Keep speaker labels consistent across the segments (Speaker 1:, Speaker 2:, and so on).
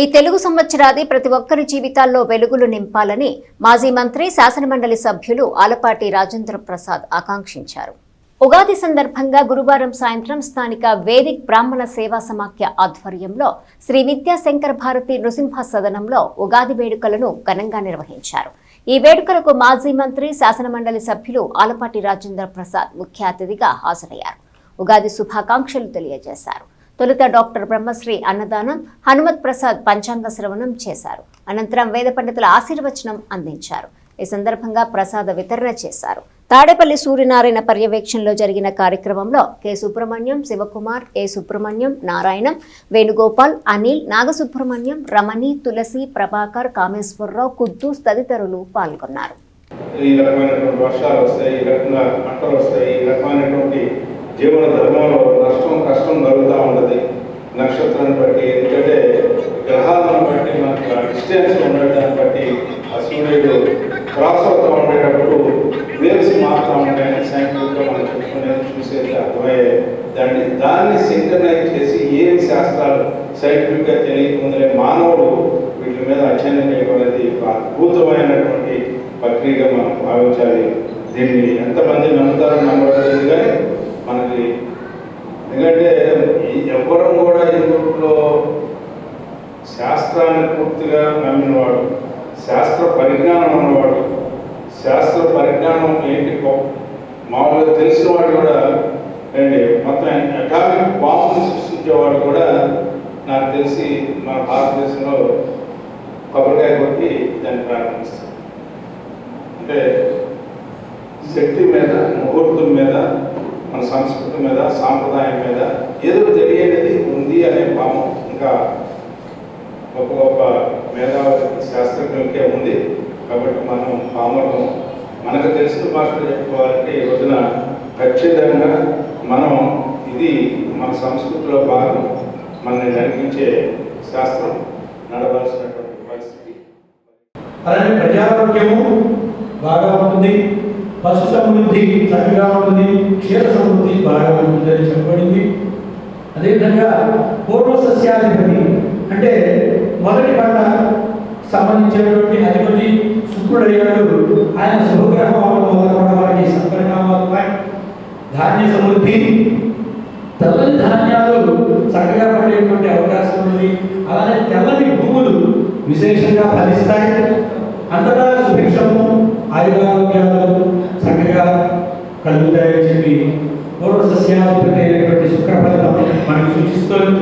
Speaker 1: ఈ తెలుగు సంవత్సరాది ప్రతి ఒక్కరి జీవితాల్లో వెలుగులు నింపాలని మాజీ మంత్రి శాసనమండలి సభ్యులు ఆలపాటి రాజేంద్ర ప్రసాద్ ఆకాంక్షించారు. ఉగాది సందర్భంగా గురువారం సాయంత్రం స్థానిక వేదిక్ బ్రాహ్మణ సేవా సమాఖ్య ఆధ్వర్యంలో శ్రీ విద్యాశంకర భారతి నృసింహ సదనంలో ఉగాది వేడుకలను ఘనంగా నిర్వహించారు. ఈ వేడుకలకు మాజీ మంత్రి శాసనమండలి సభ్యులు ఆలపాటి రాజేంద్ర ప్రసాద్ ముఖ్య అతిథిగా హాజరయ్యారు. ఉగాది శుభాకాంక్షలు తెలియజేశారు. తొలుత డాక్టర్ బ్రహ్మశ్రీ అన్నదానం, హనుమత్ ప్రసాద్ పంచాంగ శ్రవణం చేశారు. అనంతరం వేద పండితుల ఆశీర్వచనం అందించారు. ఈ సందర్భంగా ప్రసాద వితరణ చేశారు. తాడేపల్లి సూర్యనారాయణ పర్యవేక్షణలో జరిగిన కార్యక్రమంలో కె సుబ్రహ్మణ్యం, శివకుమార్, ఏ సుబ్రహ్మణ్యం, నారాయణం, వేణుగోపాల్, అనిల్, నాగసుబ్రహ్మణ్యం, రమణి, తులసి, ప్రభాకర్, కామేశ్వరరావు, కుద్దూస్ తదితరులు పాల్గొన్నారు.
Speaker 2: జీవన ధర్మంలో నష్టం కష్టం కలుగుతూ ఉంటుంది. నక్షత్రాన్ని బట్టి, ఎందుకంటే గ్రహాలను బట్టి మనకు డిస్టెన్స్ ఉండటాన్ని బట్టి ఆ సూర్యుడు క్రాస్ అవుతూ ఉండేటప్పుడు వేవ్స్ మారుతూ ఉంటాయని సైంటిఫిక్గా మనం చూసేది అర్థమయ్యే దాన్ని సింక్రనైజ్ చేసి ఏమి శాస్త్రాలు సైంటిఫిక్గా తెలియకుందనే మానవుడు వీటి మీద అధ్యయనం చేయడం అనేది ఒక అద్భుతమైనటువంటి ప్రక్రియగా మనం భావించాలి. దీన్ని ఎంతమంది నమ్ముతారో నమ్మలేదు, కానీ మనకి ఎందుకంటే ఎవరం కూడా ఇందులో శాస్త్రాన్ని పూర్తిగా నమ్మినవాడు, శాస్త్ర పరిజ్ఞానం ఉన్నవాడు, శాస్త్ర పరిజ్ఞానం ఏంటి మామూలుగా తెలిసిన వాడు కూడా ఏంటి మొత్తం అటామిక్ బాంబుని సృష్టించేవాడు కూడా నాకు తెలిసి మన భారతదేశంలో కొబ్బరికాయ కొట్టి దాన్ని ప్రారంభిస్తారు. అంటే శక్తి మీద, ముహూర్తం మీద, మన సంస్కృతి మీద, సాంప్రదాయం మీద ఏదో తెలియనిది ఉంది అనే భావం ఇంకా గొప్ప గొప్ప మేధావుల శాస్త్రజ్ఞులకే ఉంది. కాబట్టి మనం పామరం మనకు తెలిసిన భాషలో చెప్పుకోవాలంటే ఈ రోజున ఖచ్చితంగా మనం ఇది మన సంస్కృతిలో భాగం, మనల్ని నడిపించే శాస్త్రం నడవాల్సినటువంటి పరిస్థితి.
Speaker 3: అలానే ప్రజారోగ్యము బాగా ఉంటుంది, పశు సమృద్ధి చక్కగా ఉంటుంది, క్షీర సమృద్ధి బాగా ఉంటుందని చెప్పబడింది. అదేవిధంగా పూర్వ సస్యాధిపతి అంటే మొదటి పంట సంబంధించినటువంటి అధిపతి శుక్రుడయ్యాడు. ఆయన శుభగ్రహం అవడం వల్ల కూడా వారికి సత్పరిణామాలు ఉన్నాయి. ధాన్య సమృద్ధి, తెల్లని ధాన్యాలు చక్కగా పడేటువంటి అవకాశం ఉంది. అలానే తెల్లని భూములు విశేషంగా ఫలిస్తాయి. అంతటా సుభిక్షము, ఆయురారోగ్యాలు చక్కగా కలుగుతాయని చెప్పి పూర్వ సస్యాధిపతి అయినటువంటి శుక్ర ఫలితం మనకు సూచిస్తుంది.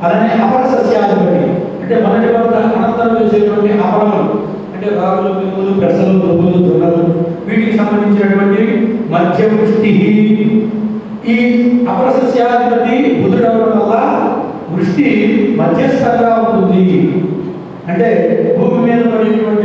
Speaker 3: అలానే అపర సస్యాధిపతి అంటే మొదటి పంట అనంతరం వేసేటువంటి అపరములు అంటే రాగులు, మినుములు, పెసలు, దుబ్బులు, జొన్నలు వీటికి సంబంధించినటువంటి మధ్య వృష్టి. ఈ అపర సస్యాధిపతి బుధుడవడం వల్ల వృష్టి మధ్యస్థంగా ఉంటుంది. అంటే భూమి మీద పడేటువంటి